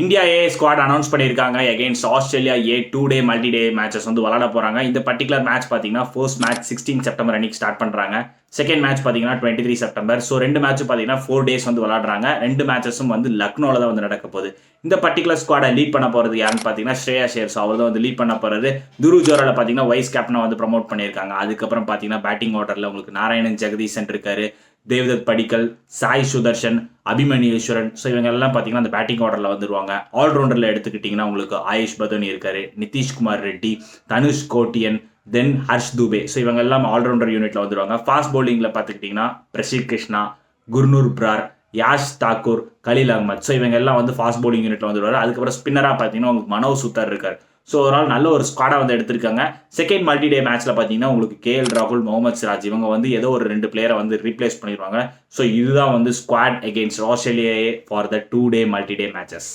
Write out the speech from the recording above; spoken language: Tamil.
இந்தியா ஏ ஸ்குவாட் அனௌன்ஸ் பண்ணியிருக்காங்க against Australia A 2 day multi day matches வந்து விளாட போகிறாங்க. இந்த பர்டிகுலர் மேட்ச் பார்த்தீங்கன்னா ஃபர்ஸ்ட் மேட்ச் 16 செப்டம்பர் அன்னைக்கு ஸ்டார்ட் பண்ணுறாங்க. செகண்ட் மேட்ச் பார்த்தீங்கன்னா 23 செப்டம்பர். ஸோ 2 மேட்ச் பார்த்தீங்கன்னா 4 டேஸ் வந்து விளாடுறாங்க. 2 மேட்சஸும் வந்து லக்னோவில் தான் வந்து நடக்க போகுது. இந்த பர்டிகுலர் ஸ்குவாடை லீட் பண்ண போகிறது யாருன்னு பார்த்தீங்கன்னா ஸ்ரேயா ஷேர்ஸ் அவர் தான் வந்து லீட் பண்ண போகிறது. துருவ் ஜோரால பார்த்தீங்கன்னா வைஸ் கேப்டனை வந்து ப்ரமோட் பண்ணியிருக்காங்க. அதுக்கப்புறம் பார்த்தீங்கன்னா பேட்டிங் ஆர்டரில் உங்களுக்கு நாராயணன் ஜெகதீசன் இருக்காரு, தேவ்தத் படிக்கல், சாய் சுதர்ஷன், அபிமன்யு ஈஸ்வரன். ஸோ இவங்க எல்லாம் பார்த்தீங்கன்னா அந்த பேட்டிங் ஆர்டரில் வந்துருவாங்க. ஆல்ரவுண்டரில் எடுத்துக்கிட்டிங்கன்னா உங்களுக்கு ஆயுஷ் பதோனி இருக்காரு, நிதிஷ்குமார் ரெட்டி, தனுஷ் கோட்டியன், தென் ஹர்ஷ் துபே. ஸோ இவங்க எல்லாம் ஆல்ரவுண்டர் யூனிட்ல வந்துருவாங்க. ஃபாஸ்ட் பவுலிங்கில் பார்த்துக்கிட்டிங்கன்னா பிரசித் கிருஷ்ணா, குர்னூர் பிரார், யாஷ் தாக்கூர், கலீல் அகமத். ஸோ இவங்க எல்லாம் வந்து ஃபாஸ்ட் பவுலிங் யூனிட்ல வந்துருவாரு. அதுக்கப்புறம் ஸ்பின்னராக பார்த்தீங்கன்னா உங்களுக்கு மனோஜ் சுத்தார் இருக்கார். ஸோ ஒரு ஆள் நல்ல ஒரு ஸ்குவாடாக வந்து எடுத்திருக்காங்க. செகண்ட் மல்டி டே மேட்ச்சில் பார்த்தீங்கன்னா உங்களுக்கு கேஎல் ராகுல், முகமது சிராஜ் இவங்க வந்து ஏதோ ஒரு 2 பிளேயரை வந்து ரீப்ளேஸ் பண்ணிடுவாங்க. ஸோ இதுதான் வந்து squad against Australia for the 2 day multi day matches.